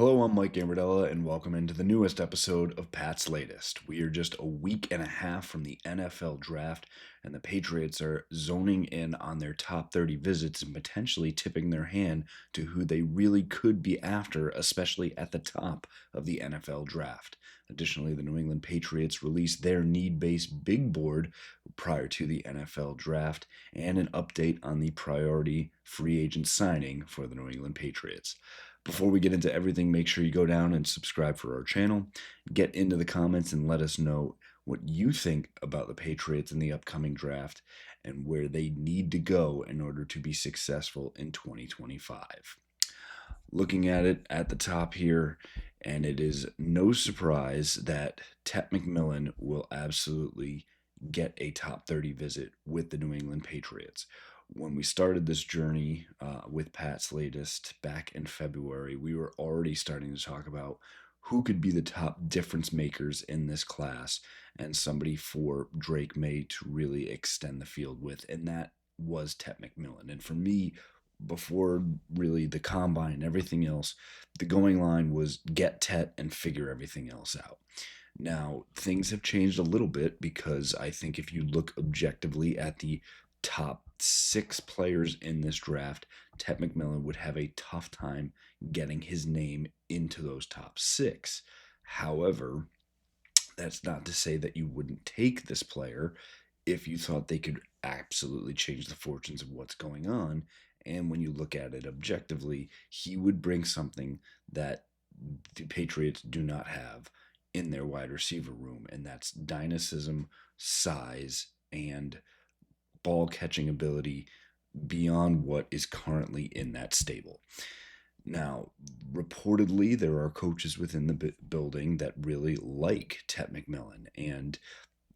Hello, I'm Mike Gambardella, and welcome into the newest episode of Pat's Latest. We are just a week and a half from the NFL draft, and the Patriots are zoning in on their top 30 visits and potentially tipping their hand to who they really could be after, especially at the top of the NFL draft. Additionally, the New England Patriots released their need-based big board prior to the NFL draft and an update on the priority free agent signing for the New England Patriots. Before we get into everything, make sure you go down and subscribe for our channel. Get into the comments and let us know what you think about the Patriots in the upcoming draft and where they need to go in order to be successful in 2025. Looking at it at the top here, and it is no surprise that Tet McMillan will absolutely get a top 30 visit with the New England Patriots. When we started this journey with Pat's Latest back in February, we were already starting to talk about who could be the top difference makers in this class and somebody for Drake May to really extend the field with, and that was Tet McMillan. And for me, before really the combine and everything else, the going line was get Tet and figure everything else out. Now, things have changed a little bit because I think if you look objectively at the top six players in this draft, Tet McMillan would have a tough time getting his name into those top six. However, that's not to say that you wouldn't take this player if you thought they could absolutely change the fortunes of what's going on. And when you look at it objectively, he would bring something that the Patriots do not have in their wide receiver room, and that's dynamism, size, and ball catching ability beyond what is currently in that stable. Now, reportedly, there are coaches within the building that really like Tet McMillan, and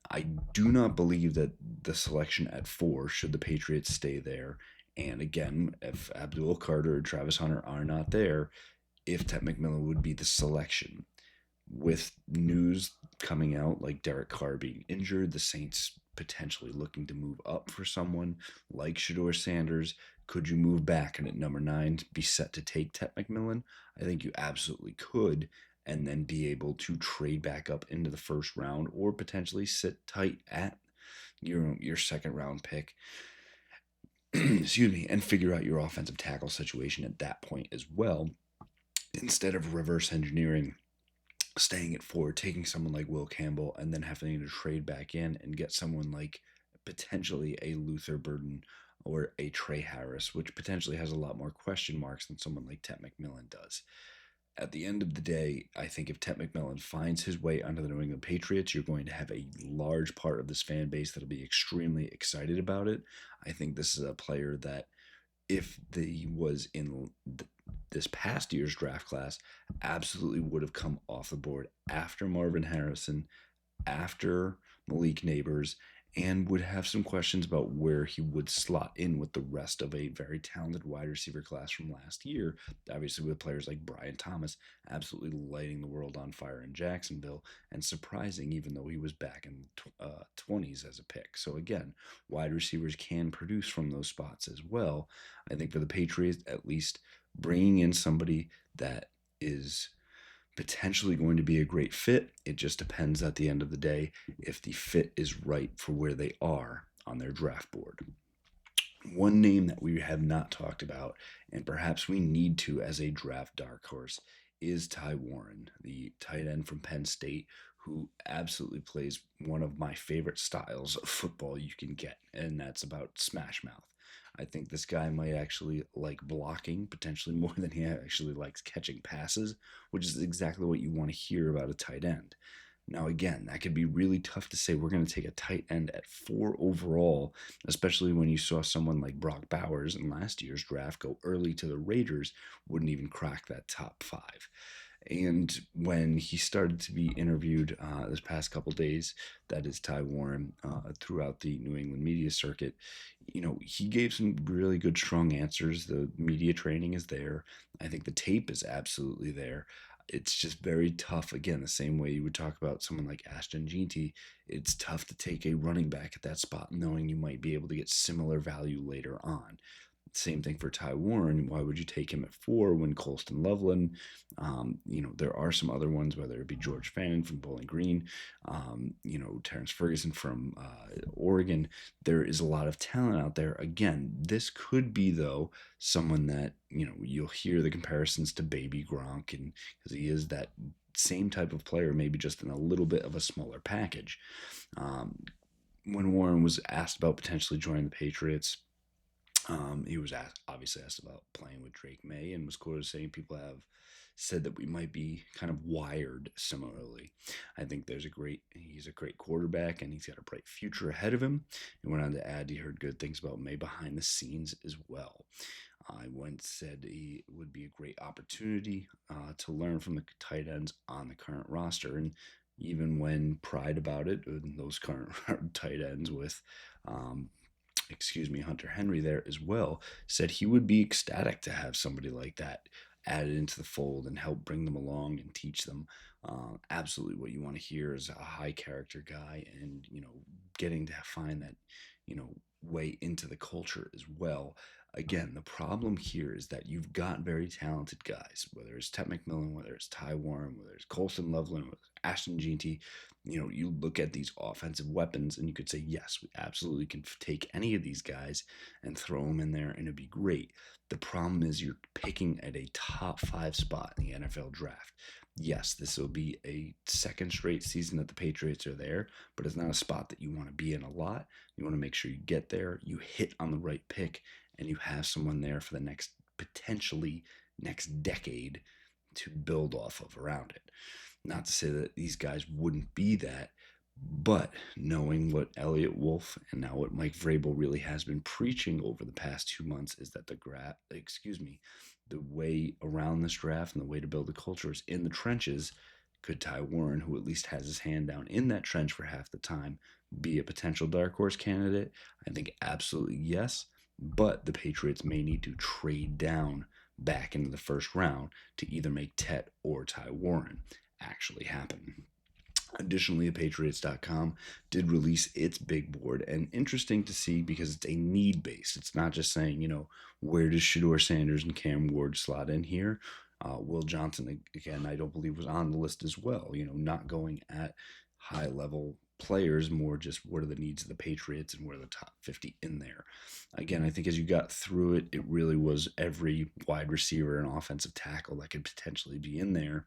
I do not believe that the selection at 4, should the Patriots stay there, and again, if Abdul Carter or Travis Hunter are not there, if Tet McMillan would be the selection. With news coming out like Derek Carr being injured, the Saints potentially looking to move up for someone like Shedeur Sanders. Could you move back and at number 9 be set to take Tet McMillan? I think you absolutely could, and then be able to trade back up into the first round or potentially sit tight at your second round pick. Excuse me, and figure out your offensive tackle situation at that point as well, instead of reverse engineering, staying at 4, taking someone like Will Campbell, and then having to trade back in and get someone like potentially a Luther Burden or a Trey Harris, which potentially has a lot more question marks than someone like Tet McMillan does. At the end of the day, I think if Tet McMillan finds his way onto the New England Patriots, you're going to have a large part of this fan base that'll be extremely excited about it. I think this is a player that, if he was in this past year's draft class, absolutely would have come off the board after Marvin Harrison, after Malik Neighbors, and would have some questions about where he would slot in with the rest of a very talented wide receiver class from last year. Obviously, with players like Brian Thomas absolutely lighting the world on fire in Jacksonville and surprising, even though he was back in 20s as a pick. So again, wide receivers can produce from those spots as well. I think for the Patriots, at least bringing in somebody that is potentially going to be a great fit. It just depends at the end of the day if the fit is right for where they are on their draft board. One name that we have not talked about, and perhaps we need to as a draft dark horse, is Ty Warren, the tight end from Penn State, who absolutely plays one of my favorite styles of football you can get, and that's about smash mouth. I think this guy might actually like blocking potentially more than he actually likes catching passes, which is exactly what you want to hear about a tight end. Now, again, that could be really tough to say we're going to take a tight end at 4 overall, especially when you saw someone like Brock Bowers in last year's draft go early to the Raiders, wouldn't even crack that top 5. And when he started to be interviewed this past couple days, that is Ty Warren, throughout the New England media circuit, he gave some really good, strong answers. The media training is there. I think the tape is absolutely there. It's just very tough. Again, the same way you would talk about someone like Ashton Jeanty, it's tough to take a running back at that spot knowing you might be able to get similar value later on. Same thing for Ty Warren. Why would you take him at 4 when Colston Loveland? There are some other ones, whether it be George Fannin from Bowling Green, Terrence Ferguson from Oregon. There is a lot of talent out there. Again, this could be, though, someone that, you'll hear the comparisons to Baby Gronk, and because he is that same type of player, maybe just in a little bit of a smaller package. When Warren was asked about potentially joining the Patriots, he was obviously asked about playing with Drake May, and was quoted saying people have said that we might be kind of wired similarly. I think he's a great quarterback, and he's got a bright future ahead of him. And went on to add he heard good things about May behind the scenes as well. I once said he would be a great opportunity to learn from the tight ends on the current roster, and even when pried about it, those current tight ends with Hunter Henry there as well, said he would be ecstatic to have somebody like that added into the fold and help bring them along and teach them. Absolutely what you want to hear is a high character guy, and, getting to find that, way into the culture as well. Again, the problem here is that you've got very talented guys, whether it's Ted McMillan, whether it's Ty Warren, whether it's Colston Loveland, whether it's Ashton Jeanty. You look at these offensive weapons and you could say, yes, we absolutely can take any of these guys and throw them in there and it'd be great. The problem is you're picking at a top 5 spot in the NFL draft. Yes, this will be a second straight season that the Patriots are there, but it's not a spot that you want to be in a lot. You want to make sure you get there, you hit on the right pick, and you have someone there for the potentially next decade to build off of around it. Not to say that these guys wouldn't be that, but knowing what Elliott Wolf and now what Mike Vrabel really has been preaching over the past 2 months is that the way around this draft and the way to build a culture is in the trenches. Could Ty Warren, who at least has his hand down in that trench for half the time, be a potential dark horse candidate? I think absolutely yes, but the Patriots may need to trade down back into the first round to either make Tet or Ty Warren actually happen. Additionally, Patriots.com did release its big board, and interesting to see because it's a need based. It's not just saying, where does Shedeur Sanders and Cam Ward slot in here? Will Johnson, again, I don't believe was on the list as well. Not going at high level players, more just what are the needs of the Patriots and what are the top 50 in there. Again, I think as you got through it, it really was every wide receiver and offensive tackle that could potentially be in there.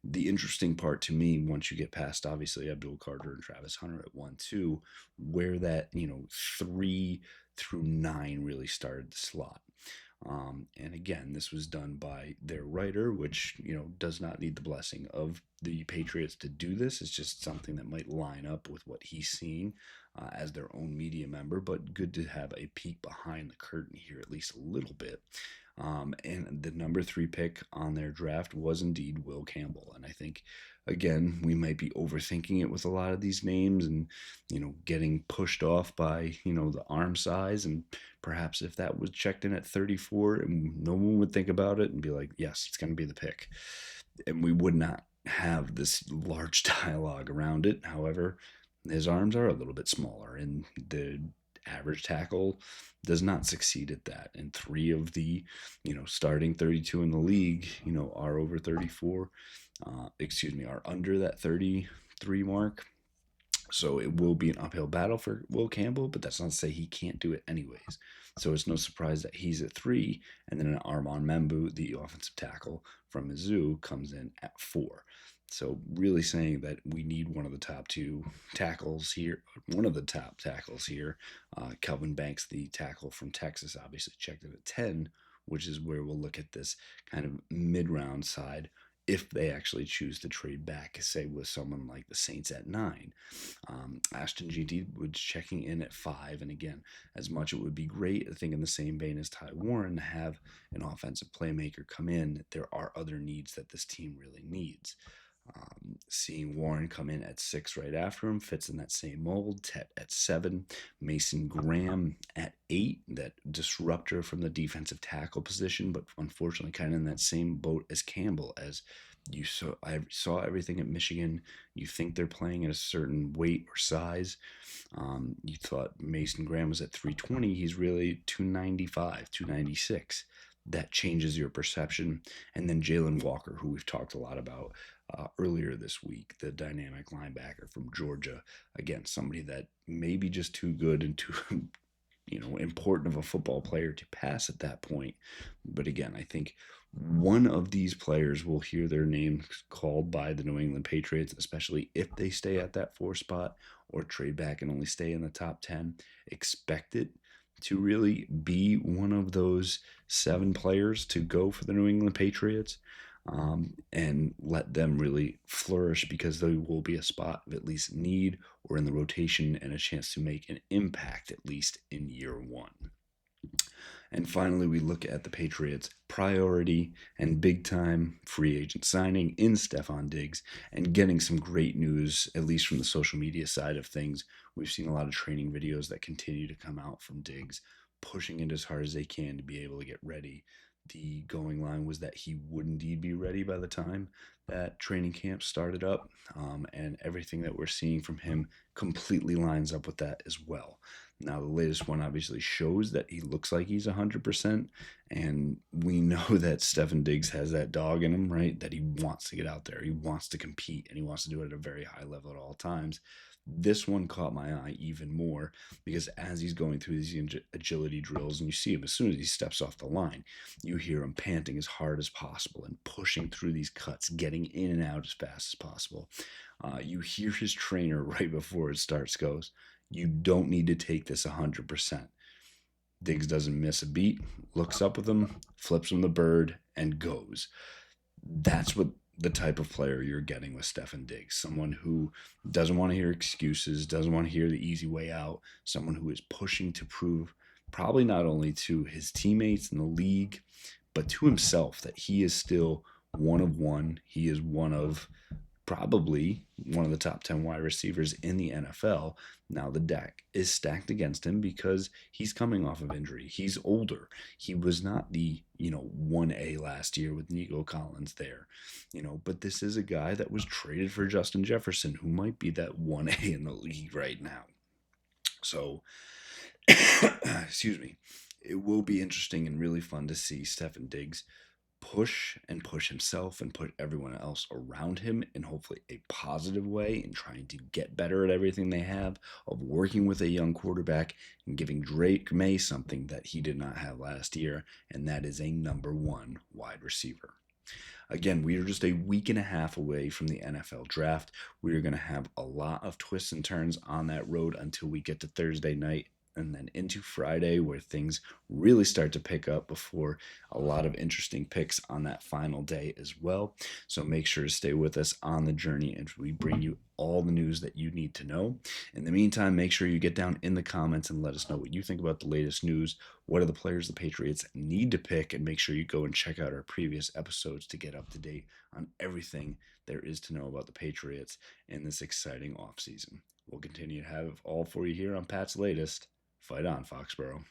The interesting part to me, once you get past obviously Abdul Carter and Travis Hunter at 1-2, where that 3 through 9 really started to slot. And again, this was done by their writer, which does not need the blessing of the Patriots to do this. It's just something that might line up with what he's seeing as their own media member. But good to have a peek behind the curtain here, at least a little bit. And the number 3 pick on their draft was indeed Will Campbell. And I think, again, we might be overthinking it with a lot of these names and, getting pushed off by, the arm size. And perhaps if that was checked in at 34, and no one would think about it and be like, yes, it's going to be the pick. And we would not have this large dialogue around it. However, his arms are a little bit smaller, and the average tackle does not succeed at that. And 3 of the, starting 32 in the league, are over 34, are under that 33 mark. So it will be an uphill battle for Will Campbell, but that's not to say he can't do it anyways. So it's no surprise that he's at 3, and then an Armand Membu, the offensive tackle from Mizzou, comes in at 4. So really saying that we need one of the top tackles here. Kelvin Banks, the tackle from Texas, obviously checked in at 10, which is where we'll look at this kind of mid-round side if they actually choose to trade back, say, with someone like the Saints at 9. Ashton Jeanty was checking in at 5. And again, as much it would be great, I think in the same vein as Ty Warren, to have an offensive playmaker come in, there are other needs that this team really needs. Seeing Warren come in at 6 right after him fits in that same mold. Tet at 7, Mason Graham at 8, that disruptor from the defensive tackle position, but unfortunately kind of in that same boat as Campbell, as I saw everything at Michigan. You think they're playing at a certain weight or size. You thought Mason Graham was at 320. He's really 295, 296. That changes your perception. And then Jalen Walker, who we've talked a lot about earlier this week, the dynamic linebacker from Georgia. Again, somebody that may be just too good and too important of a football player to pass at that point. But again, I think one of these players will hear their names called by the New England Patriots, especially if they stay at that 4 spot or trade back and only stay in the top 10. Expect it to really be one of those 7 players to go for the New England Patriots. And let them really flourish, because there will be a spot of at least need or in the rotation and a chance to make an impact at least in year 1. And finally, we look at the Patriots' priority and big time free agent signing in Stefon Diggs, and getting some great news, at least from the social media side of things. We've seen a lot of training videos that continue to come out from Diggs, pushing it as hard as they can to be able to get ready. The going line was that he would indeed be ready by the time that training camp started up, and everything that we're seeing from him completely lines up with that as well. Now, the latest one obviously shows that he looks like he's 100%, and we know that Stefon Diggs has that dog in him, right? That he wants to get out there, he wants to compete, and he wants to do it at a very high level at all times. This one caught my eye even more, because as he's going through these agility drills, and you see him as soon as he steps off the line, you hear him panting as hard as possible and pushing through these cuts, getting in and out as fast as possible. You hear his trainer right before it starts goes, "You don't need to take this 100%. Diggs doesn't miss a beat, looks up with him, flips him the bird, and goes. That's what the type of player you're getting with Stefon Diggs. Someone who doesn't want to hear excuses, doesn't want to hear the easy way out, someone who is pushing to prove, probably not only to his teammates in the league, but to himself, that he is still one of one. He is probably one of the top 10 wide receivers in the NFL. Now, the deck is stacked against him because he's coming off of injury. He's older. He was not the, 1A last year with Nico Collins there, but this is a guy that was traded for Justin Jefferson, who might be that 1A in the league right now. So, excuse me, it will be interesting and really fun to see Stefon Diggs push himself and put everyone else around him in hopefully a positive way, in trying to get better at everything they have, of working with a young quarterback and giving Drake May something that he did not have last year, and that is a number 1 wide receiver. Again, we are just a week and a half away from the NFL draft. We are going to have a lot of twists and turns on that road until we get to Thursday night, and then into Friday, where things really start to pick up before a lot of interesting picks on that final day as well. So make sure to stay with us on the journey as we bring you all the news that you need to know. In the meantime, make sure you get down in the comments and let us know what you think about the latest news. What are the players the Patriots need to pick? And make sure you go and check out our previous episodes to get up to date on everything there is to know about the Patriots in this exciting offseason. We'll continue to have all for you here on Pat's Latest. Fight on, Foxborough.